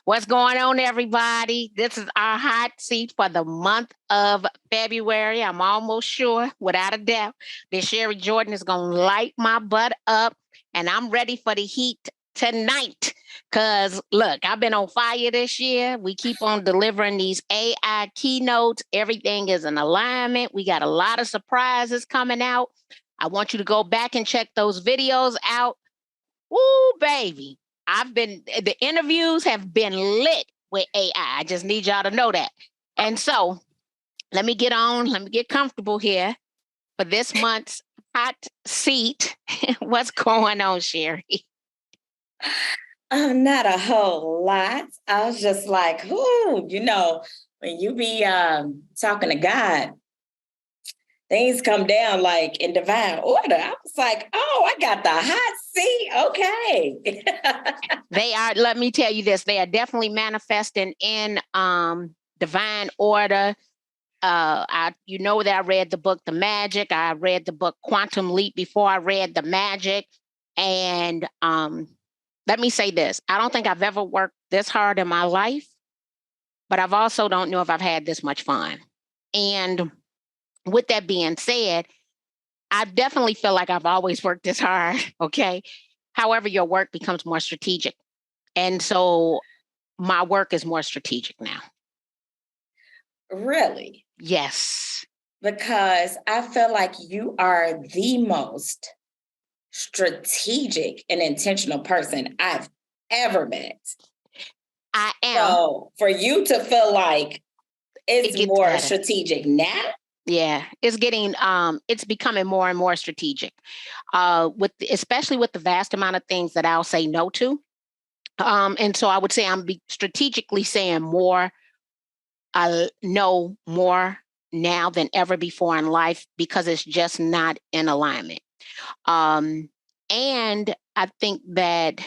What's going on, everybody? This is our hot seat for the month of February. I'm almost sure, without a doubt, that Sherri Jordan is going to light my butt up, and I'm ready for the heat tonight. Because, look, I've been on fire this year. We keep on delivering these AI keynotes. Everything is in alignment. We got a lot of surprises coming out. I want you to go back and check those videos out. Woo, baby. The interviews have been lit with AI. I just need y'all to know that. And so let me get comfortable here for this month's hot seat. What's going on, Sherri? Not a whole lot. I was just like, when you be talking to God, things come down like in divine order. I was like, oh, I got the hot seat. Okay. They are, let me tell you this, they are definitely manifesting in divine order. You know that I read the book, The Magic. I read the book Quantum Leap before I read The Magic. And let me say this, I don't think I've ever worked this hard in my life, but I've also don't know if I've had this much fun. And with that being said, I definitely feel like I've always worked this hard, okay? However, your work becomes more strategic. And so my work is more strategic now. Really? Yes. Because I feel like you are the most strategic and intentional person I've ever met. I am. So for you to feel like it's more better. strategic now? Yeah, it's becoming more and more strategic, especially with the vast amount of things that I'll say no to. And so I would say I'm strategically saying more, no more now than ever before in life because it's just not in alignment. And I think that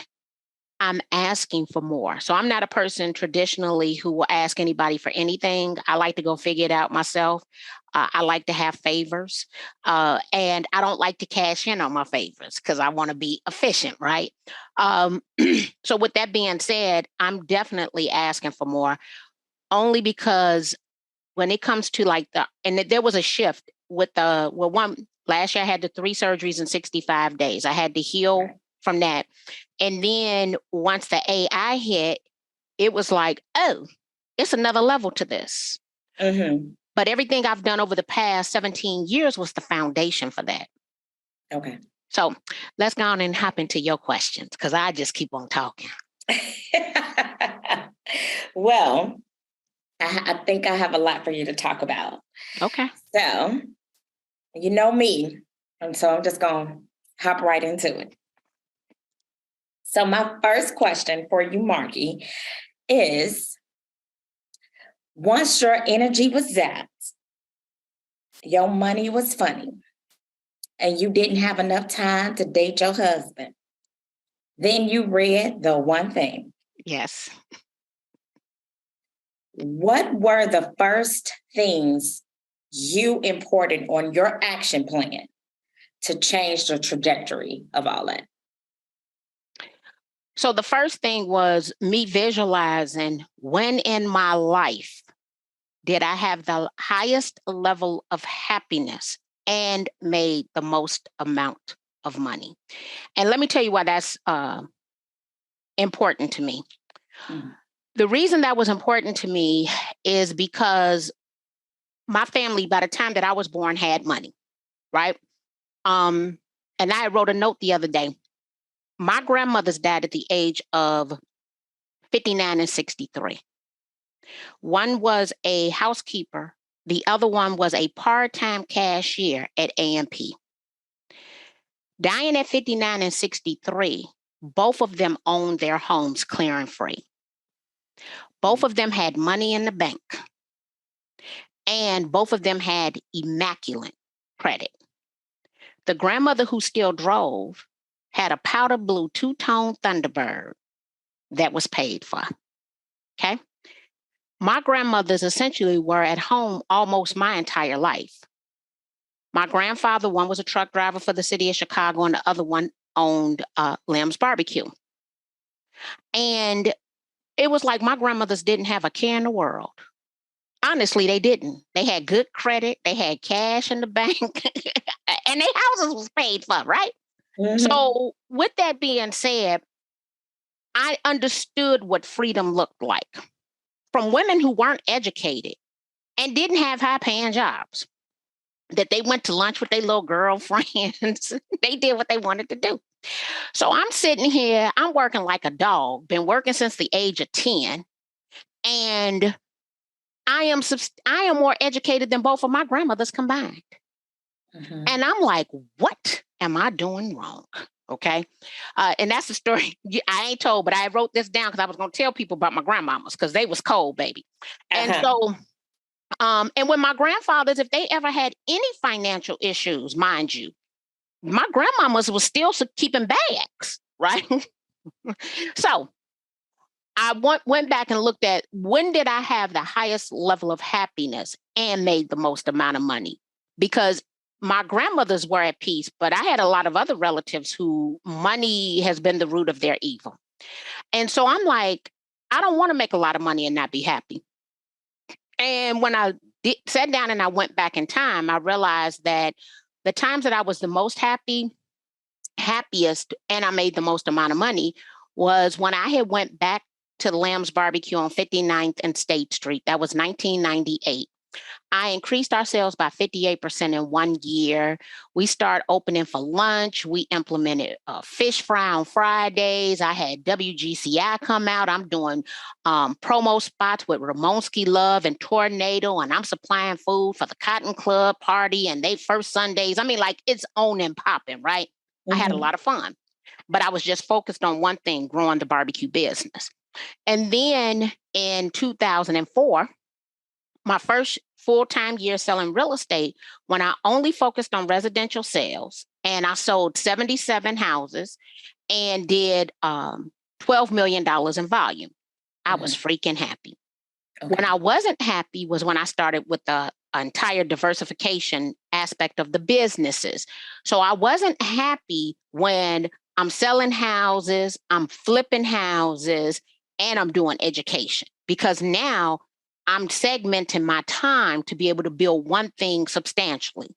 I'm asking for more. So I'm not a person traditionally who will ask anybody for anything. I like to go figure it out myself. I like to have favors. And I don't like to cash in on my favors because I want to be efficient, right? So with that being said, I'm definitely asking for more only because when it comes to there was a shift with last year I had the 3 surgeries in 65 days. I had to heal from that. And then once the AI hit, it was like, oh, it's another level to this. Mm-hmm. But everything I've done over the past 17 years was the foundation for that. Okay. So let's go on and hop into your questions because I just keep on talking. Well, I think I have a lot for you to talk about. Okay. So, you know me, and so I'm just going to hop right into it. So my first question for you, Marky, is once your energy was zapped, your money was funny, and you didn't have enough time to date your husband, then you read the one thing. Yes. What were the first things you imported on your action plan to change the trajectory of all that? So the first thing was me visualizing when in my life did I have the highest level of happiness and made the most amount of money. And let me tell you why that's important to me. Mm-hmm. The reason that was important to me is because my family, by the time that I was born, had money, right? And I wrote a note the other day. My grandmothers died at the age of 59 and 63. One was a housekeeper. The other one was a part-time cashier at A&P. Dying at 59 and 63, both of them owned their homes clear and free. Both of them had money in the bank. And both of them had immaculate credit. The grandmother who still drove had a powder blue 2-tone Thunderbird that was paid for. Okay. My grandmothers essentially were at home almost my entire life. My grandfather, one was a truck driver for the city of Chicago, and the other one owned Lemons Barbecue. And it was like my grandmothers didn't have a care in the world. Honestly, they didn't. They had good credit. They had cash in the bank and their houses was paid for, right? Mhm. So with that being said, I understood what freedom looked like from women who weren't educated and didn't have high paying jobs, that they went to lunch with their little girlfriends. They did what they wanted to do. So I'm sitting here, I'm working like a dog, been working since the age of 10. And I am more educated than both of my grandmothers combined. Mhm. And I'm like, what am I doing wrong? Okay. And that's the story I ain't told, but I wrote this down because I was going to tell people about my grandmamas because they was cold, baby. And Uh-huh. so, and when my grandfathers, if they ever had any financial issues, mind you, my grandmamas was still keeping bags, right? So I went back and looked at when did I have the highest level of happiness and made the most amount of money? Because my grandmothers were at peace, but I had a lot of other relatives who money has been the root of their evil. And so I'm like, I don't want to make a lot of money and not be happy. And when I sat down and I went back in time, I realized that the times that I was the most happiest, and I made the most amount of money was when I had went back to Lamb's Barbecue on 59th and State Street. That was 1998. I increased our sales by 58% in 1 year. We started opening for lunch. We implemented fish fry on Fridays. I had WGCI come out. I'm doing promo spots with Ramonski Love and Tornado, and I'm supplying food for the Cotton Club party and they first Sundays. I mean, like it's on and popping, right? I had a Mhm. lot of fun, but I was just focused on one thing, growing the barbecue business. And then in 2004, my first full-time year selling real estate, when I only focused on residential sales and I sold 77 houses and did $12 million in volume, I was Mhm. freaking happy. When Okay. I wasn't happy was when I started with the entire diversification aspect of the businesses. So I wasn't happy when I'm selling houses, I'm flipping houses, and I'm doing education because now I'm segmenting my time to be able to build one thing substantially.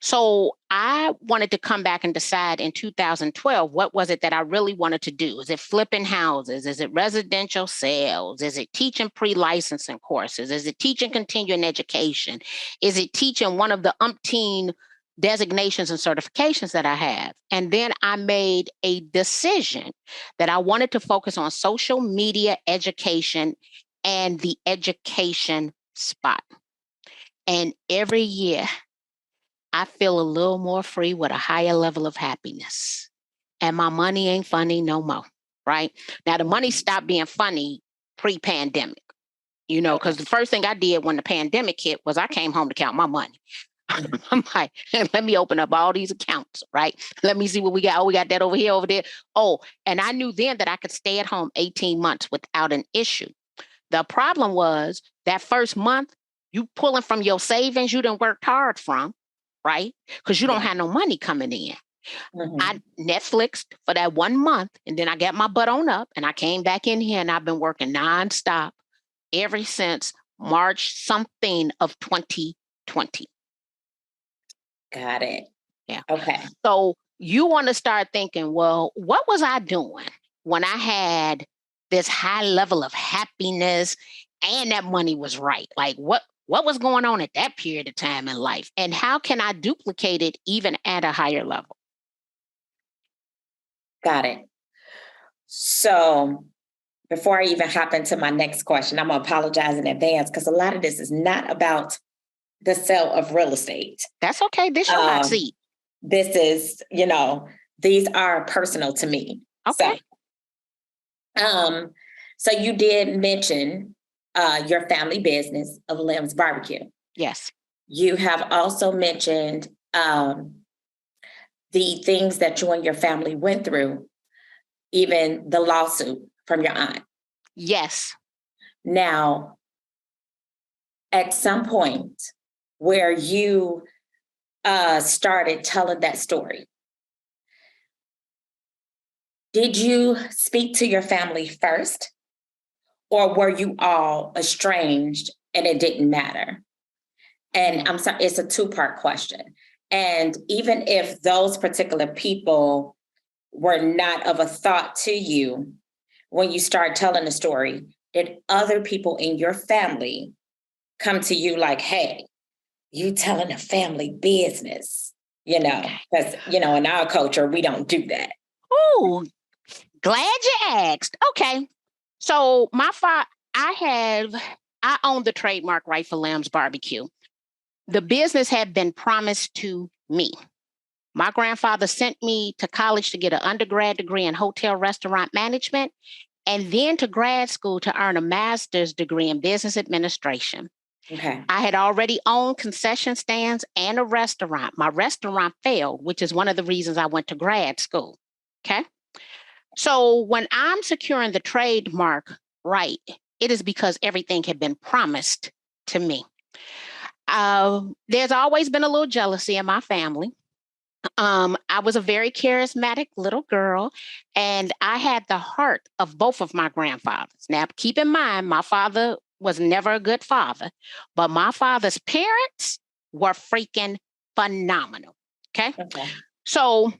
So I wanted to come back and decide in 2012, what was it that I really wanted to do? Is it flipping houses? Is it residential sales? Is it teaching pre-licensing courses? Is it teaching continuing education? Is it teaching one of the umpteen designations and certifications that I have? And then I made a decision that I wanted to focus on social media education and the education spot. And every year I feel a little more free with a higher level of happiness. And my money ain't funny no more. Right now, the money Mhm. stopped being funny pre pandemic, Okay. because the first thing I did when the pandemic hit was I came home to count my money. Mhm. I'm like, let me open up all these accounts, right? Let me see what we got. Oh, we got that over here, over there. Oh, and I knew then that I could stay at home 18 months without an issue. The problem was that first month, you pulling from your savings you done worked hard from, right? Because you don't Yeah. have no money coming in. I Mhm. Netflixed for that 1 month and then I got my butt on up and I came back in here and I've been working nonstop ever since March something of 2020. Got it. Yeah. Okay. So you want to start thinking, well, what was I doing when I had this high level of happiness and that money was right? Like what was going on at that period of time in life? And how can I duplicate it even at a higher level? Got it. So before I even hop into my next question, I'm gonna apologize in advance because a lot of this is not about the sale of real estate. That's okay. This your hot Um, seat. this is, these are personal to me. Okay. Um, so you did mention your family business of Limbs Barbecue. Yes. You have also mentioned the things that you and your family went through, even the lawsuit from your aunt. Yes. Now, at some point where you started telling that story, did you speak to your family first? or were you all estranged and it didn't matter? And I'm sorry, it's a two-part question. And even if those particular people were not of a thought to you, when you start telling the story, did other people in your family come to you like, hey, you telling a family business, because, in our culture, we don't do that. Oh, glad you asked. Okay. So I own the trademark right for Lamb's Barbecue. The business had been promised to me. My grandfather sent me to college to get an undergrad degree in hotel restaurant management and then to grad school to earn a master's degree in business administration. Okay. I had already owned concession stands and a restaurant. My restaurant failed, which is one of the reasons I went to grad school. Okay. So when I'm securing the trademark right, it is because everything had been promised to me. There's always been a little jealousy in my family. I was a very charismatic little girl, and I had the heart of both of my grandfathers. Now, keep in mind, my father was never a good father, but my father's parents were freaking phenomenal. Okay. So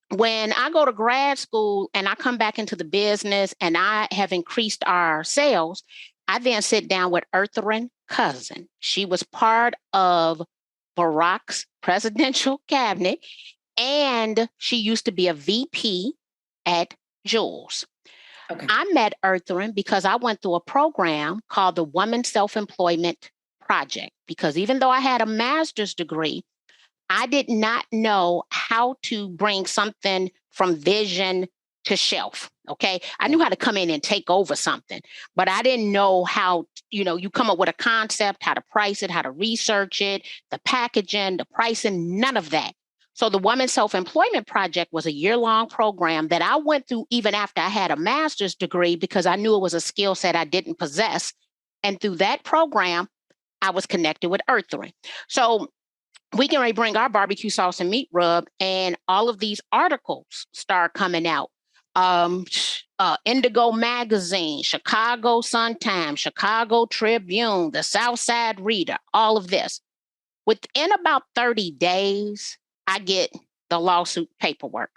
when I go to grad school and I come back into the business and I have increased our sales, I then sit down with Earthren Cousin. She was part of Barack's presidential cabinet, and she used to be a VP at Jules. Okay. I met Earthren because I went through a program called the Woman Self-Employment Project, because even though I had a master's degree, I did not know how to bring something from vision to shelf. Okay. I knew how to come in and take over something, but I didn't know how, you come up with a concept, how to price it, how to research it, the packaging, the pricing, none of that. So the Women Self-Employment Project was a year-long program that I went through even after I had a master's degree because I knew it was a skill set I didn't possess. And through that program, I was connected with Earthren. So we can bring our barbecue sauce and meat rub, and all of these articles start coming out. Indigo Magazine, Chicago Sun-Times, Chicago Tribune, the Southside Reader, all of this. Within about 30 days, I get the lawsuit paperwork.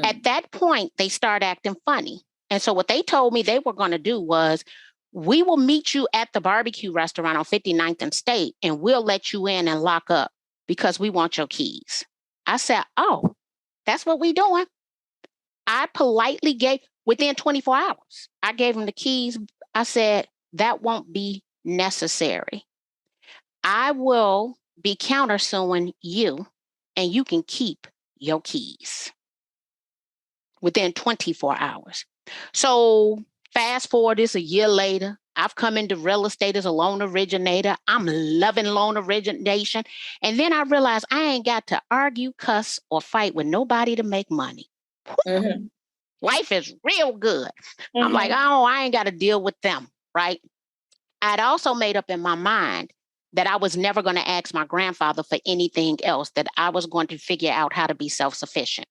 At that point, they start acting funny. And so what they told me they were going to do was, we will meet you at the barbecue restaurant on 59th and State, and we'll let you in and lock up because we want your keys. I said, oh, that's what we doing. I politely within 24 hours, I gave them the keys. I said, that won't be necessary. I will be countersuing you, and you can keep your keys within 24 hours. So fast forward, this a year later. I've come into real estate as a loan originator. I'm loving loan origination. And then I realized I ain't got to argue, cuss, or fight with nobody to make money. Mm-hmm. Life is real good. Mm-hmm. I'm like, oh, I ain't got to deal with them, right? I'd also made up in my mind that I was never going to ask my grandfather for anything else, that I was going to figure out how to be self-sufficient.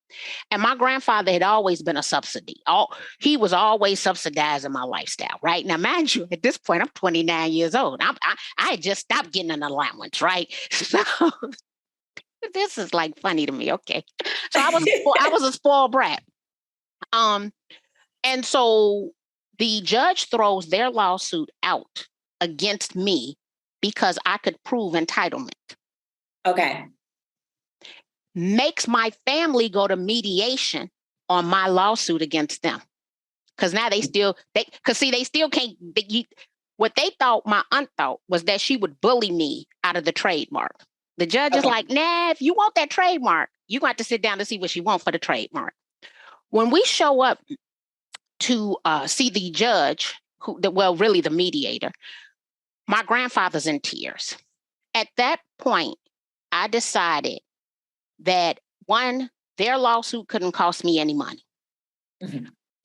And my grandfather had always been a subsidy. He was always subsidizing my lifestyle, right? Now, mind you, at this point, I'm 29 years old. I had just stopped getting an allowance, right? So this is like funny to me, okay? So I was a spoiled brat. And so the judge throws their lawsuit out against me because I could prove entitlement. Okay. Makes my family go to mediation on my lawsuit against them. Because now they still can't. What they thought, my aunt thought, was that she would bully me out of the trademark. The judge is like, nah, if you want that trademark, you got to sit down to see what she wants for the trademark. When we show up to see the judge, really the mediator, my grandfather's in tears. At that point, I decided that one, their lawsuit couldn't cost me any money,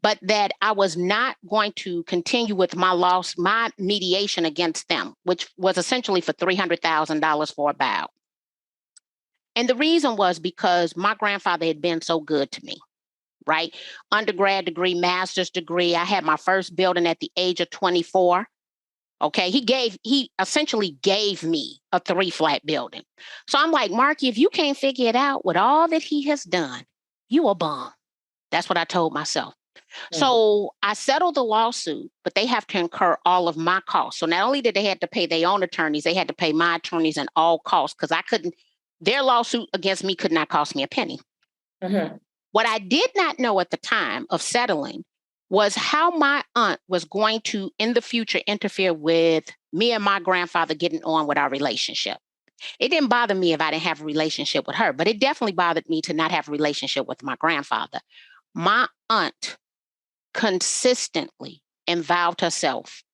but that I was not going to continue with my mediation against them, which was essentially for $300,000 for a bow. And the reason was because my grandfather had been so good to me. right? Undergrad degree, master's degree. I had my first building at the age of 24. Okay. He essentially gave me a 3-flat building. So I'm like, Marky, if you can't figure it out with all that he has done, you a bum. That's what I told myself. So I settled the lawsuit, but they have to incur all of my costs. So not only did they have to pay their own attorneys, they had to pay my attorneys and all costs because their lawsuit against me could not cost me a penny. Mm-hmm. What I did not know at the time of settling was how my aunt was going to, in the future, interfere with me and my grandfather getting on with our relationship. It didn't bother me if I didn't have a relationship with her, but it definitely bothered me to not have a relationship with my grandfather. My aunt consistently involved herself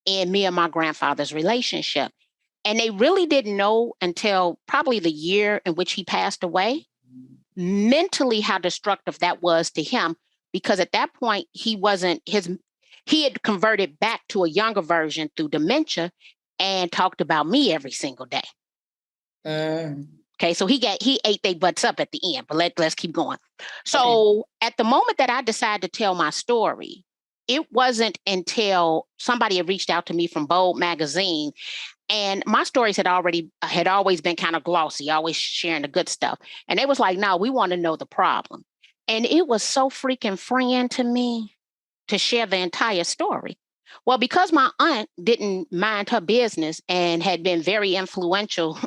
in me and my grandfather's relationship. And they really didn't know until probably the year in which he passed away, mentally how destructive that was to him, because at that point he had converted back to a younger version through dementia and talked about me every single day. Okay, so he ate their butts up at the end, but let's keep going. So at the moment that I decided to tell my story, it wasn't until somebody had reached out to me from Bold Magazine, and my stories had always been kind of glossy, always sharing the good stuff. And they was like, no, we want to know the problem. And it was so freaking freeing to me to share the entire story. Well, because my aunt didn't mind her business and had been very influential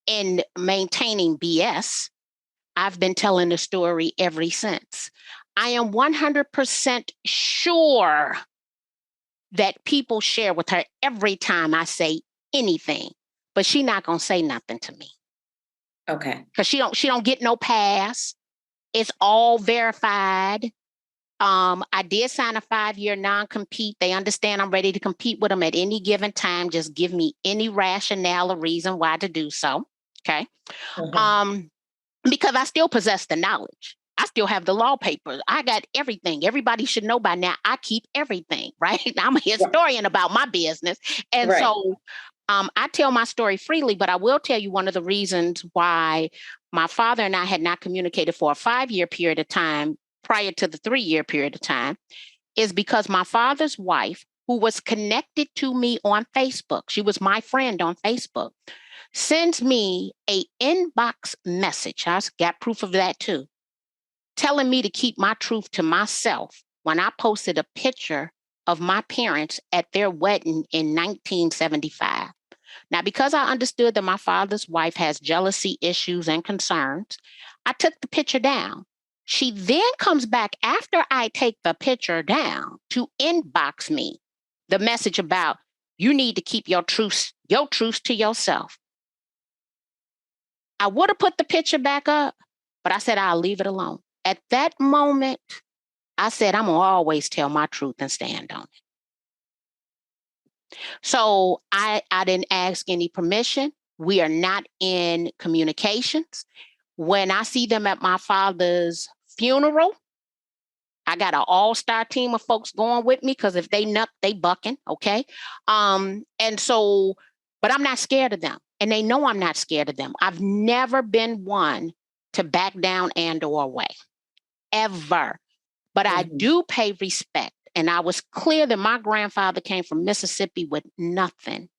in maintaining BS, I've been telling the story ever since. I am 100% sure that people share with her every time I say anything, but she not gonna say nothing to me. Okay. Because she don't get no pass. It's all verified. I did sign a 5-year non-compete. They understand I'm ready to compete with them at any given time. Just give me any rationale or reason why to do so. Okay. Because I still possess the knowledge. I still have the law papers. I got everything. Everybody should know by now. I keep everything, right? I'm a historian about my business. And so I tell my story freely, but I will tell you one of the reasons why my father and I had not communicated for a 5-year period of time prior to the 3-year period of time is because my father's wife, who was connected to me on Facebook, she was my friend on Facebook, sends me a inbox message. I got proof of that too, telling me to keep my truth to myself when I posted a picture of my parents at their wedding in 1975. Now, because I understood that my father's wife has jealousy issues and concerns, I took the picture down. She then comes back after I take the picture down to inbox me the message about you need to keep your truth to yourself. I would have put the picture back up, but I said I'll leave it alone. At that moment, I said I'm going to always tell my truth and stand on it. So I didn't ask any permission. We are not in communications. When I see them at my father's funeral, I got an all-star team of folks going with me because if they nut, they bucking, okay? And so, but I'm not scared of them. And they know I'm not scared of them. I've never been one to back down and or away, ever. But I do pay respect. And I was clear that my grandfather came from Mississippi with nothing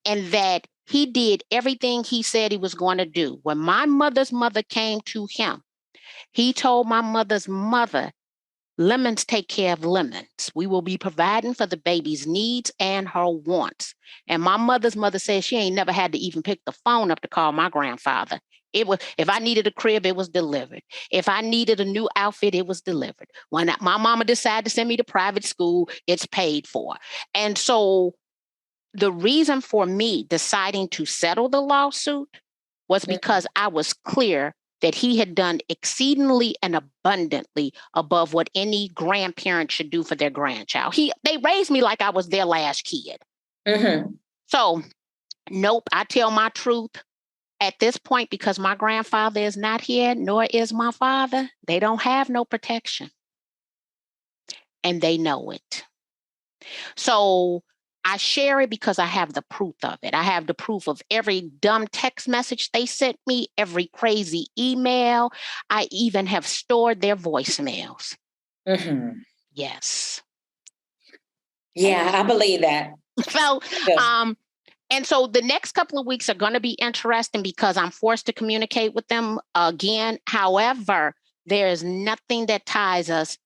and that he did everything he said he was going to do. When my mother's mother came to him, he told my mother's mother, Lemons take care of Lemons. We will be providing for the baby's needs and her wants. And my mother's mother said she ain't never had to even pick the phone up to call my grandfather. It was, if I needed a crib, it was delivered. If I needed a new outfit, it was delivered. When my mama decided to send me to private school, it's paid for. And so the reason for me deciding to settle the lawsuit was because I was clear that he had done exceedingly and abundantly above what any grandparent should do for their grandchild. They raised me like I was their last kid. So, nope, I tell my truth at this point because my grandfather is not here, nor is my father. They don't have no protection. And they know it. So I share it because I have the proof of it. I have the proof of every dumb text message they sent me, every crazy email. I even have stored their voicemails. Mm-hmm. Yes. Yeah, I believe that. So, and so the next couple of weeks are going to be interesting because I'm forced to communicate with them again. However, there is nothing that ties us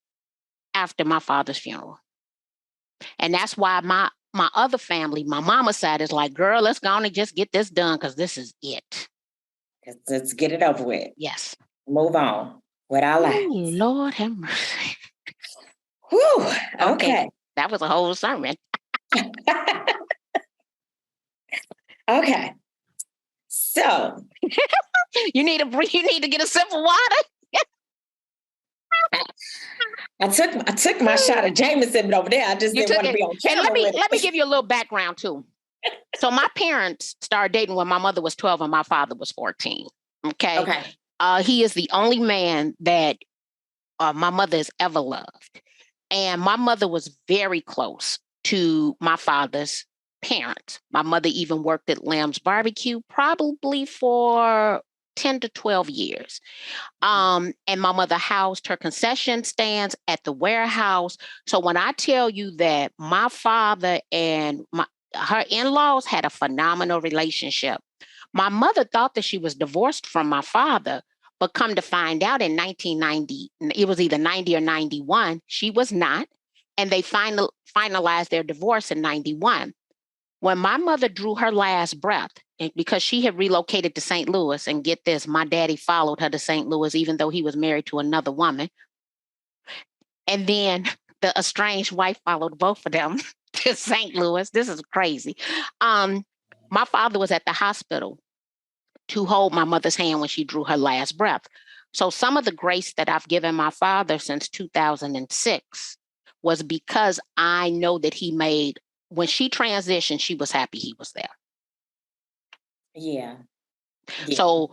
after my father's funeral. And that's why my other family, my mama's side, is like, girl, let's go on and just get this done because this is it. Let's get it over with. Yes. Move on with our lives. Lord have mercy. Whew, okay. That was a whole sermon. Okay. So you need to get a sip of water. I took my shot of Jameson over there. I just didn't want to be on camera. And let me give you a little background too. So my parents started dating when my mother was 12 and my father was 14. Okay. He is the only man that my mother has ever loved. And my mother was very close to my father's parents. My mother even worked at Lamb's Barbecue probably for 10 to 12 years. And my mother housed her concession stands at the warehouse. So when I tell you that my father and her in-laws had a phenomenal relationship, my mother thought that she was divorced from my father, but come to find out in 1990, it was either 90 or 91, she was not. And they finalized their divorce in 91. When my mother drew her last breath, because she had relocated to St. Louis, and get this, my daddy followed her to St. Louis, even though he was married to another woman. And then the estranged wife followed both of them to St. Louis. This is crazy. My father was at the hospital to hold my mother's hand when she drew her last breath. So some of the grace that I've given my father since 2006 was because I know that he made, when she transitioned, she was happy he was there. Yeah. So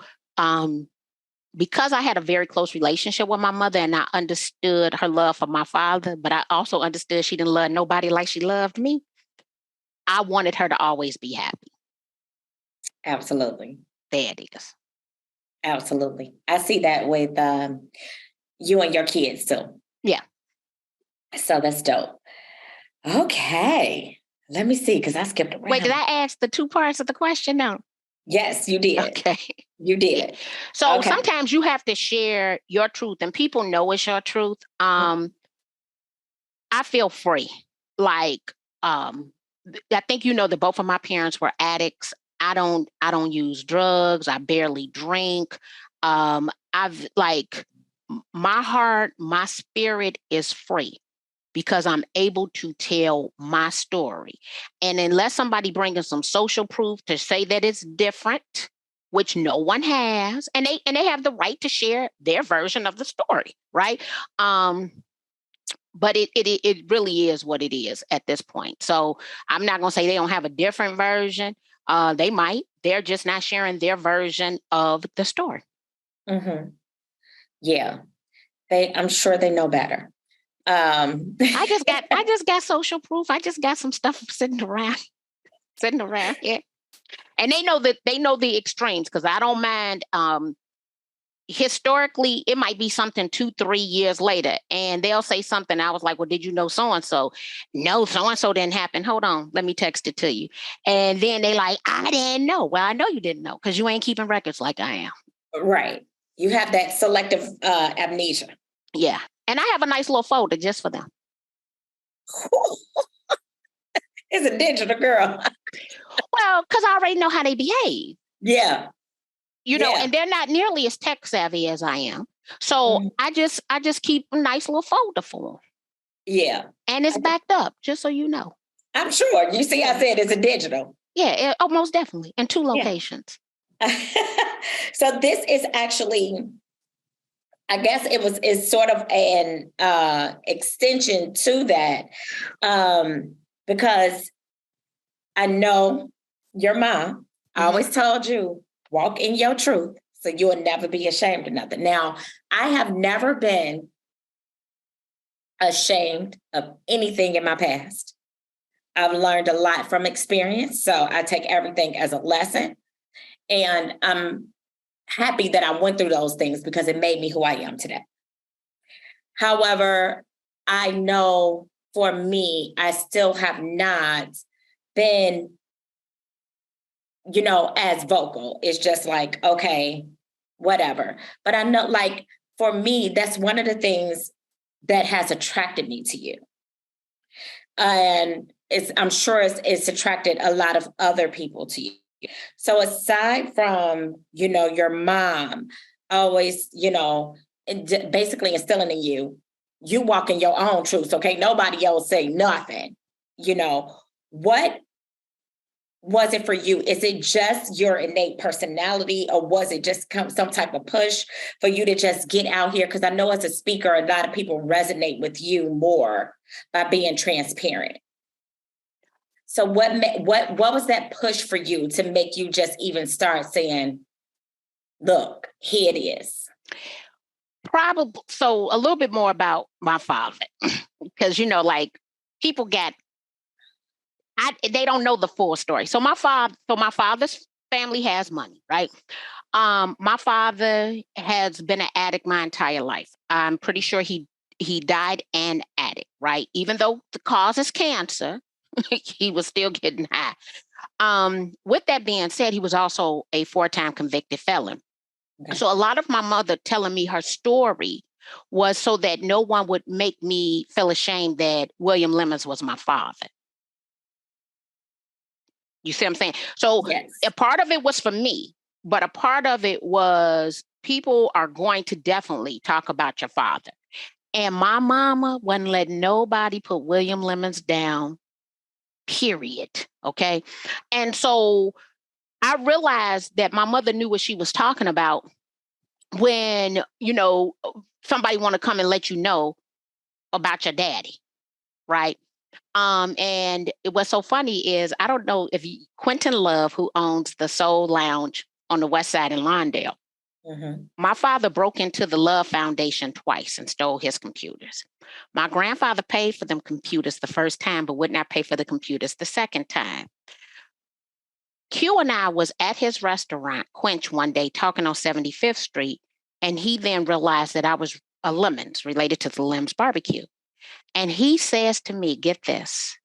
because I had a very close relationship with my mother and I understood her love for my father, but I also understood she didn't love nobody like she loved me, I wanted her to always be happy. Absolutely. There it is. Absolutely. I see that with you and your kids too. Yeah. So that's dope. Okay. Let me see, because I skipped around. Wait, did I ask the two parts of the question? No. Yes, you did. Okay. You did. So sometimes you have to share your truth and people know it's your truth. I feel free. Like, I think you know that both of my parents were addicts. I don't use drugs. I barely drink. I've like my heart, my spirit is free because I'm able to tell my story. And unless somebody brings some social proof to say that it's different, which no one has, and they have the right to share their version of the story, right? But it really is what it is at this point. So I'm not going to say they don't have a different version. They might. They're just not sharing their version of the story. Mm-hmm. Yeah, I'm sure they know better. I just got social proof. I just got some stuff sitting around here, and they know the extremes because I don't mind. Historically, it might be something 2-3 years later, and they'll say something. I was like, well, did you know so-and-so? No, so-and-so didn't happen. Hold on. Let me text it to you. And then they like, I didn't know. Well, I know you didn't know because you ain't keeping records like I am. Right. You have that selective amnesia. Yeah. And I have a nice little folder just for them. It's a digital, girl. Well, because I already know how they behave. Yeah. You know, and they're not nearly as tech savvy as I am. So I just keep a nice little folder for them. Yeah. And it's backed up, just so you know. I'm sure. You see, I said it's a digital. Yeah, most definitely. In 2 locations. So this is actually, I guess it's sort of an extension to that. Because I know your mom always told you, walk in your truth, so you'll never be ashamed of nothing. Now, I have never been ashamed of anything in my past. I've learned a lot from experience. So I take everything as a lesson. And I'm happy that I went through those things because it made me who I am today. However, I know for me, I still have not been, as vocal. It's just like, okay, whatever. But I know, like, for me, that's one of the things that has attracted me to you. And I'm sure it's attracted a lot of other people to you. So aside from, your mom always, basically instilling in you, you walk in your own truth. Okay. Nobody else say nothing. What was it for you? Is it just your innate personality, or was it just some type of push for you to just get out here? Because I know as a speaker, a lot of people resonate with you more by being transparent. So what was that push for you to make you just even start saying, look, here it is? Probably. So a little bit more about my father, because, like people they don't know the full story. So my father's family has money, right? My father has been an addict my entire life. I'm pretty sure he died an addict, right? Even though the cause is cancer, he was still getting high. With that being said, he was also a 4-time convicted felon. Okay. So a lot of my mother telling me her story was so that no one would make me feel ashamed that William Lemons was my father. You see what I'm saying? So yes. A part of it was for me, but a part of it was people are going to definitely talk about your father. And my mama wouldn't let nobody put William Lemons down, period. Okay. And so I realized that my mother knew what she was talking about when, somebody want to come and let you know about your daddy. Right. And what's so funny is, I don't know if Quentin Love, who owns the Soul Lounge on the West Side in Lawndale, my father broke into the Love Foundation twice and stole his computers. My grandfather paid for them computers the first time, but would not pay for the computers the second time. Q and I was at his restaurant, Quench, one day talking on 75th Street, and he then realized that I was a Lemons, related to the Lem's barbecue. And he says to me, get this,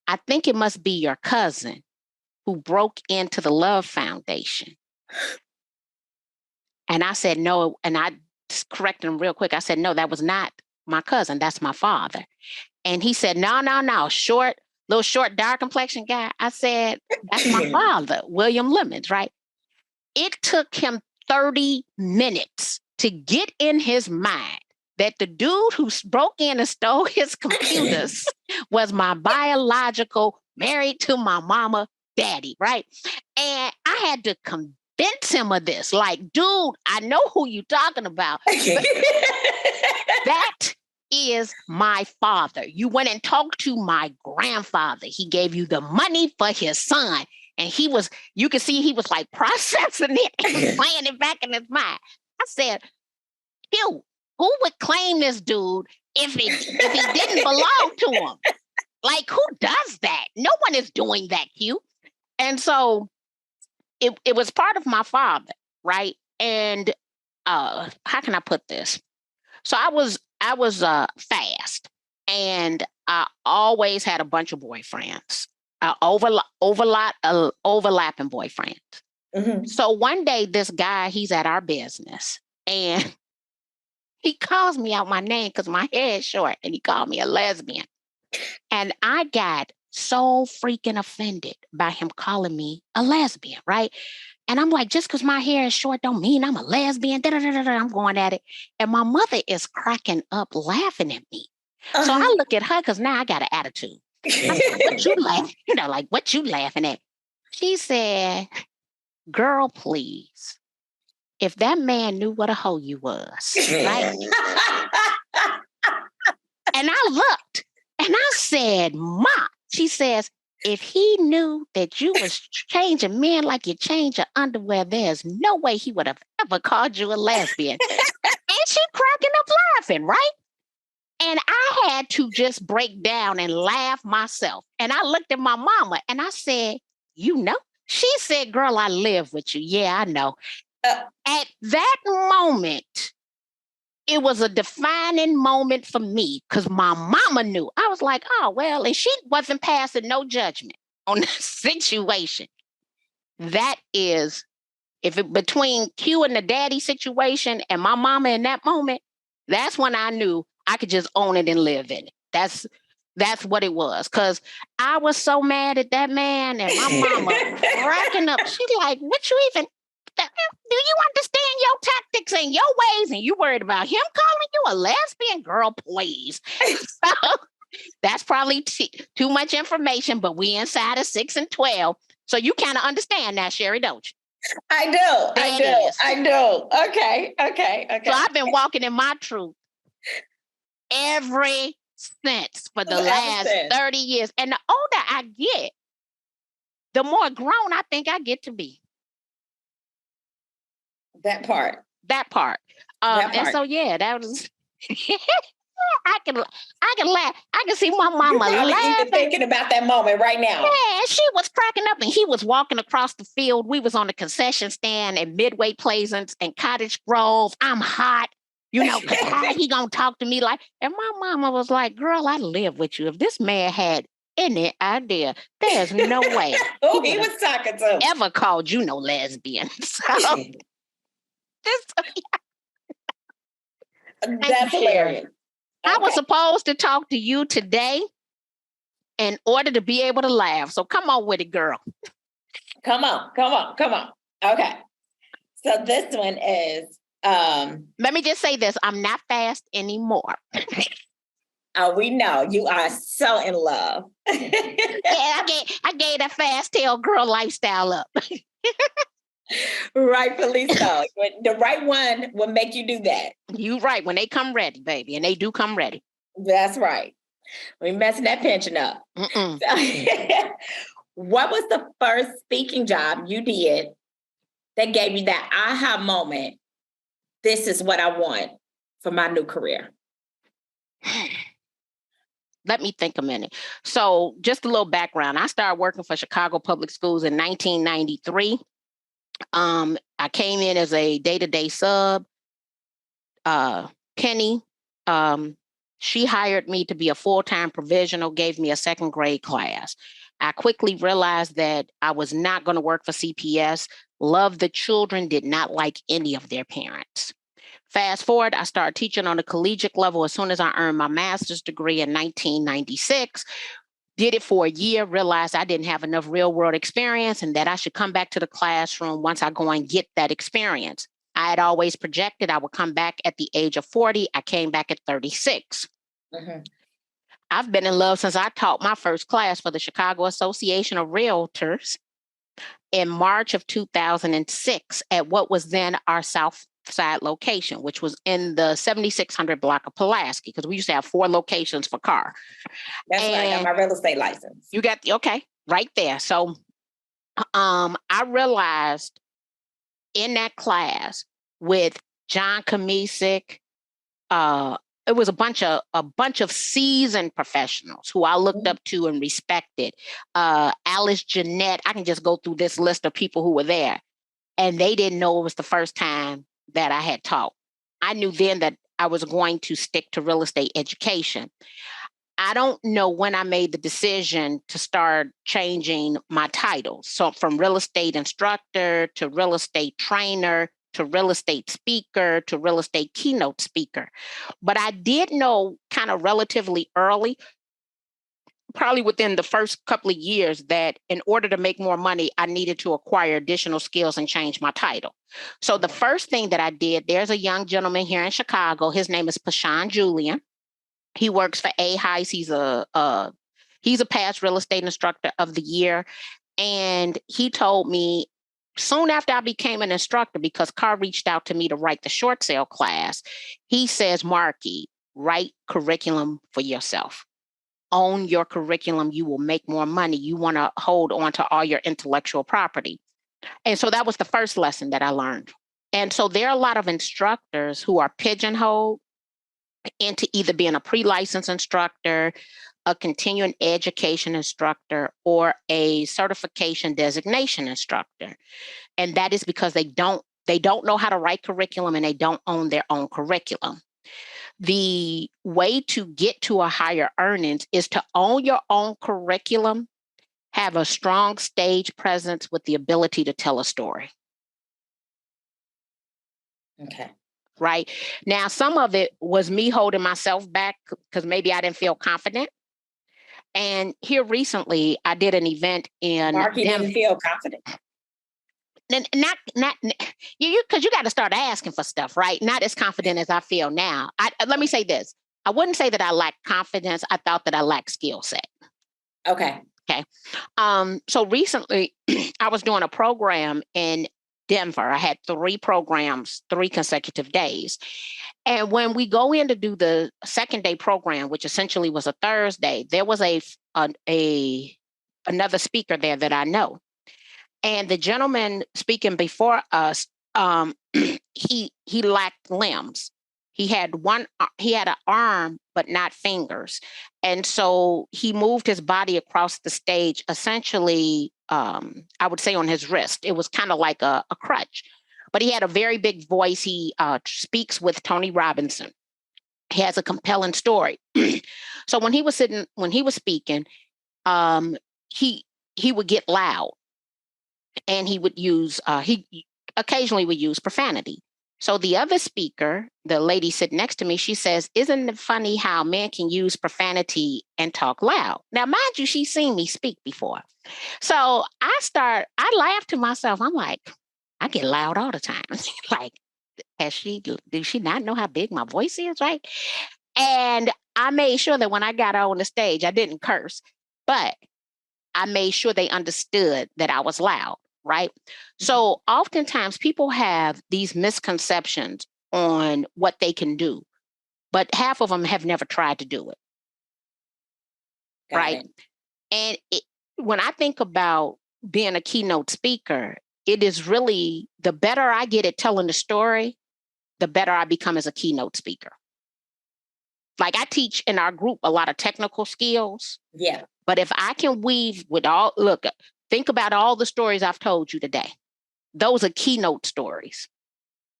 I think it must be your cousin who broke into the Love Foundation. And I said, no. And I just corrected him real quick. I said, no, that was not my cousin. That's my father. And he said, no. Little short, dark complexion guy. I said, that's my father, William Lemons, right? It took him 30 minutes to get in his mind that the dude who broke in and stole his computers was my biological, married to my mama, daddy, right? And I had to convince him of this. Like, dude, I know who you're talking about. That is my father. You went and talked to my grandfather. He gave you the money for his son. And you could see he was like processing it and playing it back in his mind. I said, who would claim this dude if he didn't belong to him? Like, who does that? No one is doing that, Q. And so it was part of my father, right? And how can I put this? So I was fast, and I always had a bunch of boyfriends, overlapping boyfriends. Mm-hmm. So one day, this guy, he's at our business, and he calls me out my name because my hair is short, and he called me a lesbian. And I got so freaking offended by him calling me a lesbian, right? And I'm like, just because my hair is short don't mean I'm a lesbian. I'm going at it. And my mother is cracking up laughing at me. Uh-huh. So I look at her because now I got an attitude. I said, what you laughing? Like, what you laughing at? She said, girl, please. If that man knew what a hoe you was, right? And I looked and I said, Ma, she says, if he knew that you was changing men like you change your underwear, there's no way he would have ever called you a lesbian. And she cracking up laughing, right? And I had to just break down and laugh myself. And I looked at my mama and I said, you know, she said, girl, I live with you. Yeah, I know. At that moment, it was a defining moment for me because my mama knew. I was like, oh, well, and she wasn't passing no judgment on the situation. That is, if it between Q and the daddy situation and my mama in that moment, that's when I knew I could just own it and live in it. That's what it was. Cause I was so mad at that man and my mama cracking up. She's like, what you even do you understand your tactics and your ways? And you worried about him calling you a lesbian? Girl, please. So that's probably too much information, but we inside of 6 and 12. So you kind of understand that, Sherri, don't you? I do. Okay. So I've been walking in my truth every since for the last 30 years. And the older I get, the more grown I think I get to be. That part. And so, yeah, that was... I can laugh. I can see my mama laughing. Even thinking about that moment right now. Yeah, she was cracking up and he was walking across the field. We was on the concession stand at Midway Plaisance and Cottage Grove. I'm hot. You know, how he gonna talk to me like, and my mama was like, girl, I live with you. If this man had any idea, there's no way he was talking to ever called you no lesbian. So that's hilarious. I was supposed to talk to you today in order to be able to laugh. So come on with it, girl. Come on. Okay. So this one is let me just say this. I'm not fast anymore. Oh, we know you are so in love. Yeah, I gave that fast tail girl lifestyle up. Rightfully so. The right one will make you do that. You right. When they come ready, baby. And they do come ready. That's right. We messing that pension up. So, what was the first speaking job you did that gave you that aha moment? This is what I want for my new career. Let me think a minute. So just a little background. I started working for Chicago Public Schools in 1993. I came in as a day-to-day sub. Penny, she hired me to be a full-time provisional, gave me a second grade class. I quickly realized that I was not going to work for CPS. Loved the children, did not like any of their parents. Fast forward, I started teaching on a collegiate level as soon as I earned my master's degree in 1996. Did it for a year, realized I didn't have enough real world experience and that I should come back to the classroom once I go and get that experience. I had always projected I would come back at the age of 40. I came back at 36. I've been in love since I taught my first class for the Chicago Association of Realtors in March of 2006 at what was then our South Side location, which was in the 7600 block of Pulaski, because we used to have 4 locations for car. That's right. I got my real estate license. You got, okay, right there. So I realized in that class with John Kamisic, it was a bunch of seasoned professionals who I looked up to and respected. Alice Jeanette, I can just go through this list of people who were there. And they didn't know it was the first time that I had taught. I knew then that I was going to stick to real estate education. I don't know when I made the decision to start changing my titles. So from real estate instructor to real estate trainer to real estate speaker to real estate keynote speaker. But I did know kind of relatively early, probably within the first couple of years, that in order to make more money, I needed to acquire additional skills and change my title. So the first thing that I did, there's a young gentleman here in Chicago. His name is Pashan Julian. He works for A-Heis. He's a past real estate instructor of the year. And he told me soon after I became an instructor, because Carr reached out to me to write the short sale class, he says, Marky, write curriculum for yourself. Own your curriculum. You will make more money. You want to hold on to all your intellectual property. And so that was the first lesson that I learned. And so there are a lot of instructors who are pigeonholed into either being a pre-licensed instructor, a continuing education instructor, or a certification designation instructor. And that is because they don't know how to write curriculum and they don't own their own curriculum. The way to get to a higher earnings is to own your own curriculum, have a strong stage presence with the ability to tell a story. Okay. Right. Now, some of it was me holding myself back because maybe I didn't feel confident. And here recently, I did an event in Marky didn't feel confident. Not you because you got to start asking for stuff, right? Not as confident as I feel now. Let me say this. I wouldn't say that I lack confidence. I thought that I lacked skill set. Okay. Okay. So recently I was doing a program in Denver. I had 3 programs, 3 consecutive days. And when we go in to do the second day program, which essentially was a Thursday, there was another speaker there that I know. And the gentleman speaking before us, he lacked limbs. He had an arm, but not fingers. And so he moved his body across the stage, essentially, I would say on his wrist. It was kind of like a crutch, but he had a very big voice. He speaks with Tony Robinson. He has a compelling story. So when he was speaking, he would get loud, and he would use, he occasionally would use profanity. So the other speaker, the lady sitting next to me, she says, "Isn't it funny how men can use profanity and talk loud?" Now, mind you, she's seen me speak before. So I laughed to myself. I'm like, I get loud all the time. Like, does she not know how big my voice is, right? And I made sure that when I got on the stage, I didn't curse, but I made sure they understood that I was loud. Right. So oftentimes people have these misconceptions on what they can do, but half of them have never tried to do it. Got right. it. And when I think about being a keynote speaker, it is really the better I get at telling the story, the better I become as a keynote speaker. Like I teach in our group a lot of technical skills. Yeah. But if I can weave think about all the stories I've told you today. Those are keynote stories.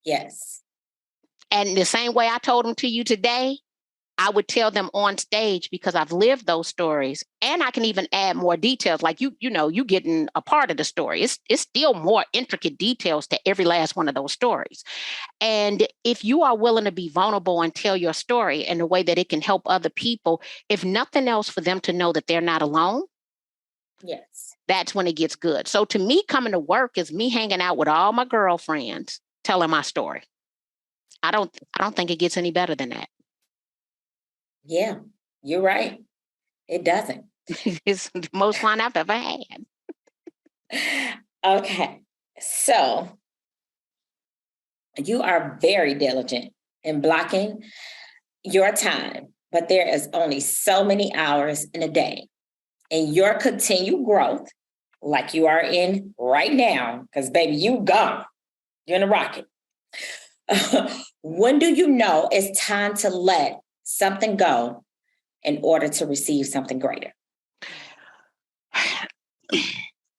Yes. And the same way I told them to you today, I would tell them on stage because I've lived those stories, and I can even add more details. Like you getting a part of the story. It's still more intricate details to every last one of those stories. And if you are willing to be vulnerable and tell your story in a way that it can help other people, if nothing else, for them to know that they're not alone. Yes. That's when it gets good. So to me, coming to work is me hanging out with all my girlfriends, telling my story. I don't think it gets any better than that. Yeah, you're right. It doesn't. It's the most fun I've ever had. Okay. So you are very diligent in blocking your time, but there is only so many hours in a day. And your continued growth, like you are in right now, because baby, you gone. You're in a rocket. When do you know it's time to let something go in order to receive something greater?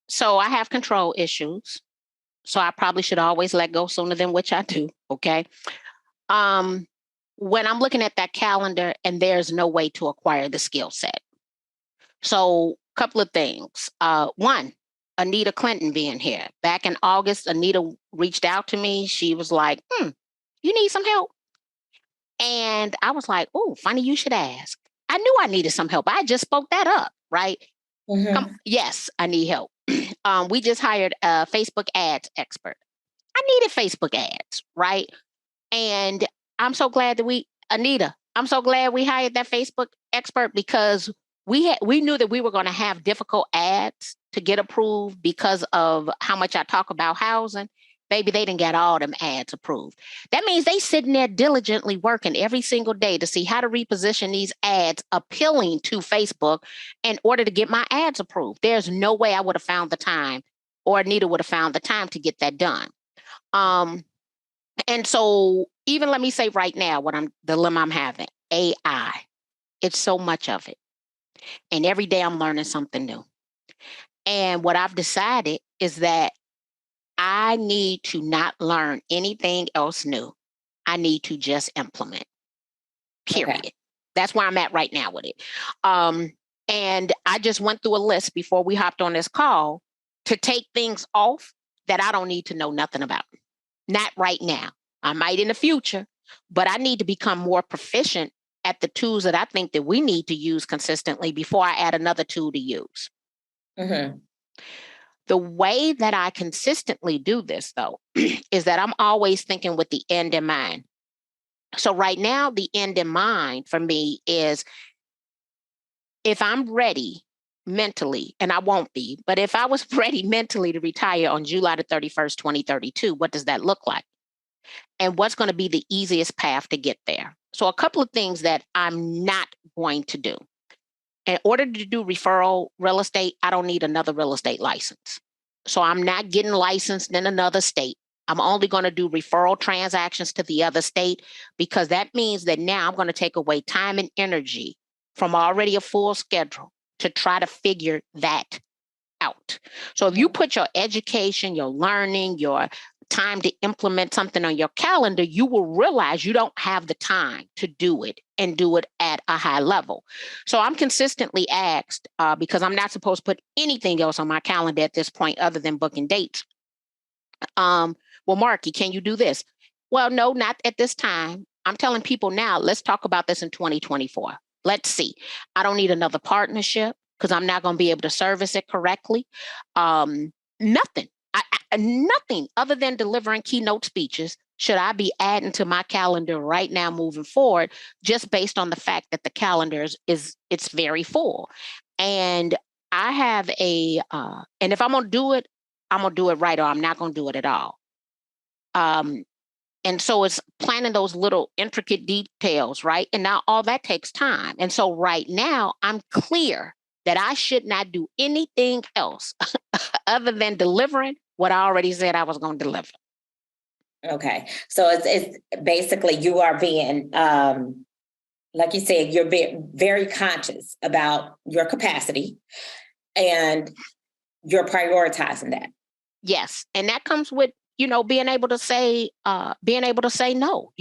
So I have control issues. So I probably should always let go sooner than which I do. Okay. When I'm looking at that calendar and there's no way to acquire the skill set. So a couple of things. One, Anita Clinton being here. Back in August, Anita reached out to me. She was like, you need some help? And I was like, oh, funny you should ask. I knew I needed some help. I just spoke that up, right? Mm-hmm. Yes, I need help. We just hired a Facebook ads expert. I needed Facebook ads, right? And I'm so glad that I'm so glad we hired that Facebook expert because we knew that we were going to have difficult ads to get approved because of how much I talk about housing. Baby, they didn't get all them ads approved. That means they sitting there diligently working every single day to see how to reposition these ads appealing to Facebook in order to get my ads approved. There's no way I would have found the time, or Anita would have found the time to get that done. And so even let me say right now what the dilemma I'm having. AI. It's so much of it. And every day I'm learning something new. And what I've decided is that I need to not learn anything else new. I need to just implement, period. Okay. That's where I'm at right now with it. And I just went through a list before we hopped on this call to take things off that I don't need to know nothing about. Not right now. I might in the future, but I need to become more proficient at the tools that I think that we need to use consistently before I add another tool to use. Mm-hmm. The way that I consistently do this, though, is that I'm always thinking with the end in mind. So right now, the end in mind for me is if I'm ready mentally, and I won't be, but if I was ready mentally to retire on July the 31st, 2032, what does that look like? And what's going to be the easiest path to get there? So a couple of things that I'm not going to do. In order to do referral real estate, I don't need another real estate license. So I'm not getting licensed in another state. I'm only going to do referral transactions to the other state because that means that now I'm going to take away time and energy from already a full schedule to try to figure that out. So if you put your education, your learning, your time to implement something on your calendar, you will realize you don't have the time to do it and do it at a high level. So I'm consistently asked because I'm not supposed to put anything else on my calendar at this point other than booking dates. Well, Marky, can you do this? Well, no, not at this time. I'm telling people now, let's talk about this in 2024. Let's see. I don't need another partnership because I'm not going to be able to service it correctly. Nothing. Nothing other than delivering keynote speeches should I be adding to my calendar right now moving forward, just based on the fact that the calendar is it's very full. And I have and if I'm going to do it, I'm going to do it right or I'm not going to do it at all. And so it's planning those little intricate details, right? And now all that takes time. And so right now I'm clear that I should not do anything else other than delivering what I already said I was going to deliver. Okay. So it's basically you are being, like you said, you're being very conscious about your capacity and you're prioritizing that. Yes. And that comes with, being able to say no,